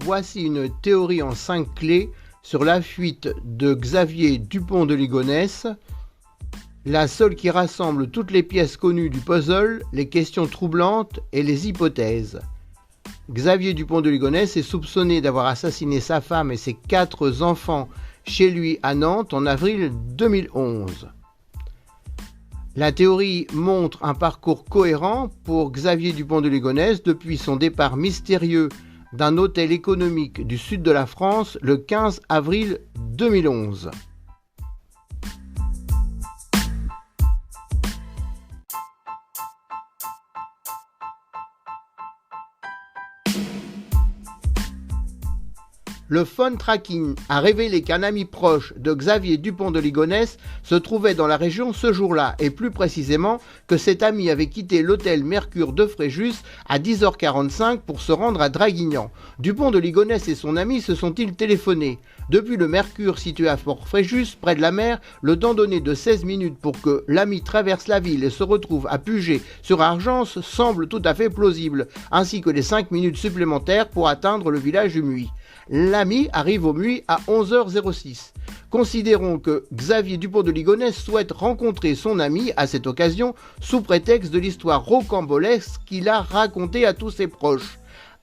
voici une théorie en 5 clés sur la fuite de Xavier Dupont de Ligonnès, la seule qui rassemble toutes les pièces connues du puzzle, les questions troublantes et les hypothèses. Xavier Dupont de Ligonnès est soupçonné d'avoir assassiné sa femme et ses 4 enfants chez lui à Nantes en avril 2011. La théorie montre un parcours cohérent pour Xavier Dupont de Ligonnès depuis son départ mystérieux d'un hôtel économique du sud de la France le 15 avril 2011. Le phone tracking a révélé qu'un ami proche de Xavier Dupont de Ligonnès se trouvait dans la région ce jour-là, et plus précisément que cet ami avait quitté l'hôtel Mercure de Fréjus à 10h45 pour se rendre à Draguignan. Dupont de Ligonnès et son ami se sont-ils téléphonés. Depuis le Mercure situé à Fort-Fréjus, près de la mer, le temps donné de 16 minutes pour que l'ami traverse la ville et se retrouve à Puget-sur-Argence semble tout à fait plausible, ainsi que les 5 minutes supplémentaires pour atteindre le village du Muy. L'ami arrive au Muy à 11h06. Considérons que Xavier Dupont de Ligonnès souhaite rencontrer son ami à cette occasion sous prétexte de l'histoire rocambolesque qu'il a racontée à tous ses proches.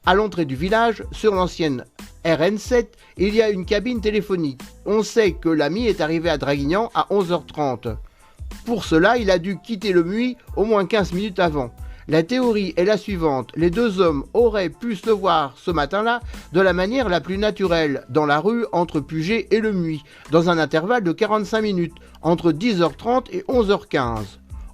À l'entrée du village, sur l'ancienne RN7, il y a une cabine téléphonique. On sait que l'ami est arrivé à Draguignan à 11h30. Pour cela, il a dû quitter le Muy au moins 15 minutes avant. La théorie est la suivante, les 2 hommes auraient pu se voir ce matin-là de la manière la plus naturelle, dans la rue entre Puget et le Muy, dans un intervalle de 45 minutes, entre 10h30 et 11h15.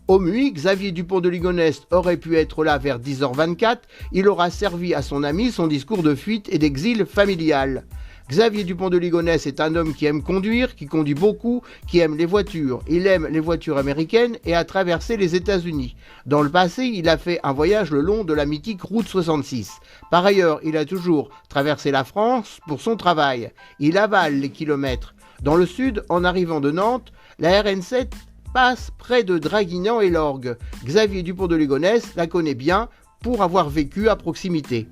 Au Muy, Xavier Dupont de Ligonnès aurait pu être là vers 10h24, il aura servi à son ami son discours de fuite et d'exil familial. Xavier Dupont de Ligonnès est un homme qui aime conduire, qui conduit beaucoup, qui aime les voitures. Il aime les voitures américaines et a traversé les États-Unis. Dans le passé, il a fait un voyage le long de la mythique route 66. Par ailleurs, il a toujours traversé la France pour son travail. Il avale les kilomètres. Dans le sud, en arrivant de Nantes, la RN7 passe près de Draguignan et l'Orgue. Xavier Dupont de Ligonnès la connaît bien pour avoir vécu à proximité.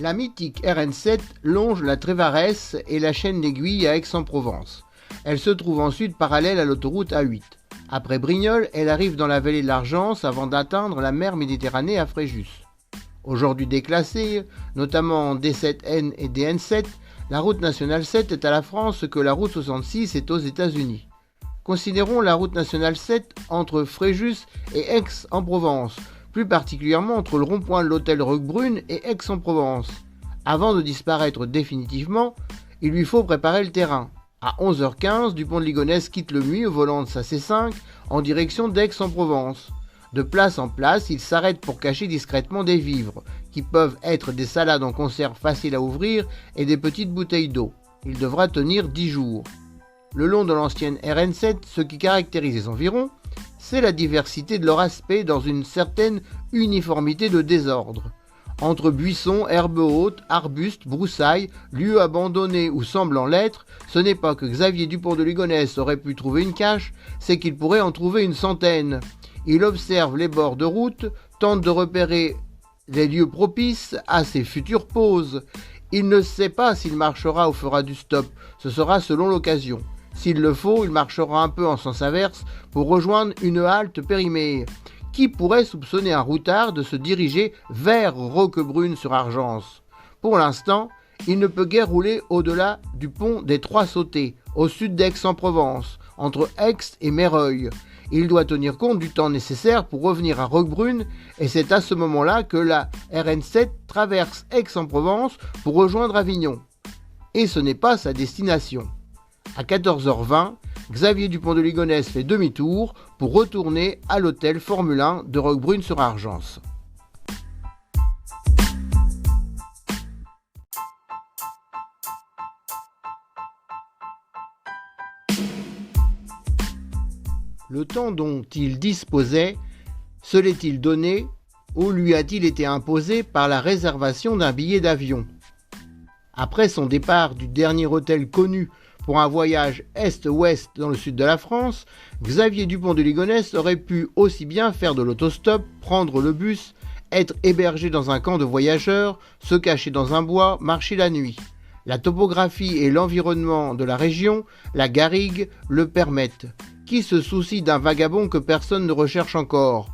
La mythique RN7 longe la Trévarès et la chaîne d'Aiguille à Aix-en-Provence. Elle se trouve ensuite parallèle à l'autoroute A8. Après Brignoles, elle arrive dans la vallée de l'Argence avant d'atteindre la mer Méditerranée à Fréjus. Aujourd'hui déclassée, notamment en D7N et DN7, la route nationale 7 est à la France ce que la route 66 est aux États-Unis. Considérons la route nationale 7 entre Fréjus et Aix-en-Provence, plus particulièrement entre le rond-point de l'hôtel Roquebrune et Aix-en-Provence. Avant de disparaître définitivement, il lui faut préparer le terrain. À 11h15, Dupont de Ligonnès quitte le Muy au volant de sa C5 en direction d'Aix-en-Provence. De place en place, il s'arrête pour cacher discrètement des vivres, qui peuvent être des salades en conserve faciles à ouvrir et des petites bouteilles d'eau. Il devra tenir 10 jours. Le long de l'ancienne RN7, ce qui caractérise les environs, c'est la diversité de leur aspect dans une certaine uniformité de désordre. Entre buissons, herbes hautes, arbustes, broussailles, lieux abandonnés ou semblant l'être, ce n'est pas que Xavier Dupont de Ligonnès aurait pu trouver une cache, c'est qu'il pourrait en trouver une centaine. Il observe les bords de route, tente de repérer les lieux propices à ses futures pauses. Il ne sait pas s'il marchera ou fera du stop, ce sera selon l'occasion. S'il le faut, il marchera un peu en sens inverse pour rejoindre une halte périmée. Qui pourrait soupçonner un routard de se diriger vers Roquebrune-sur-Argence ? Pour l'instant, il ne peut guère rouler au-delà du pont des Trois Sautés, au sud d'Aix-en-Provence, entre Aix et Méreuil. Il doit tenir compte du temps nécessaire pour revenir à Roquebrune et c'est à ce moment-là que la RN7 traverse Aix-en-Provence pour rejoindre Avignon. Et ce n'est pas sa destination. À 14h20, Xavier Dupont de Ligonnès fait demi-tour pour retourner à l'hôtel Formule 1 de Roquebrune-sur-Argence. Le temps dont il disposait, se l'est-il donné ou lui a-t-il été imposé par la réservation d'un billet d'avion ? Après son départ du dernier hôtel connu Pour un voyage est-ouest dans le sud de la France, Xavier Dupont de Ligonnès aurait pu aussi bien faire de l'autostop, prendre le bus, être hébergé dans un camp de voyageurs, se cacher dans un bois, marcher la nuit. La topographie et l'environnement de la région, la garrigue, le permettent. Qui se soucie d'un vagabond que personne ne recherche encore ?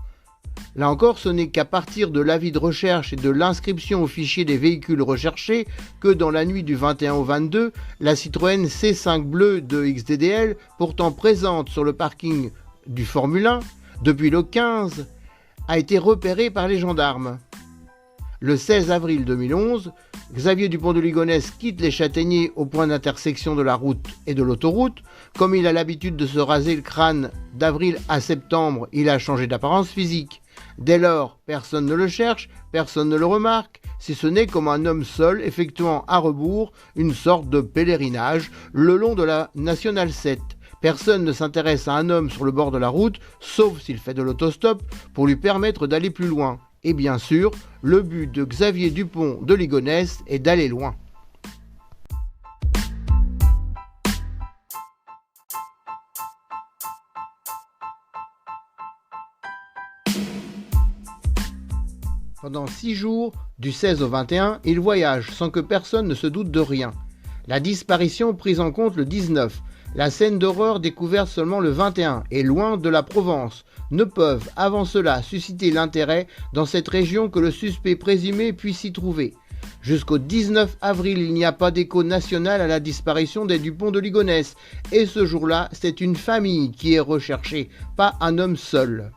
Là encore, ce n'est qu'à partir de l'avis de recherche et de l'inscription au fichier des véhicules recherchés que dans la nuit du 21 au 22, la Citroën C5 bleue de XDDL, pourtant présente sur le parking du Formule 1 depuis le 15, a été repérée par les gendarmes. Le 16 avril 2011, Xavier Dupont de Ligonnès quitte les Châtaigniers au point d'intersection de la route et de l'autoroute. Comme il a l'habitude de se raser le crâne d'avril à septembre, il a changé d'apparence physique. Dès lors, personne ne le cherche, personne ne le remarque, si ce n'est comme un homme seul effectuant à rebours une sorte de pèlerinage le long de la Nationale 7. Personne ne s'intéresse à un homme sur le bord de la route, sauf s'il fait de l'autostop, pour lui permettre d'aller plus loin. Et bien sûr, le but de Xavier Dupont de Ligonnès est d'aller loin. Pendant 6 jours, du 16 au 21, il voyage sans que personne ne se doute de rien. La disparition prise en compte le 19, la scène d'horreur découverte seulement le 21 et loin de la Provence, ne peuvent avant cela susciter l'intérêt dans cette région que le suspect présumé puisse s'y trouver. Jusqu'au 19 avril, il n'y a pas d'écho national à la disparition des Dupont de Ligonnès et ce jour-là, c'est une famille qui est recherchée, pas un homme seul.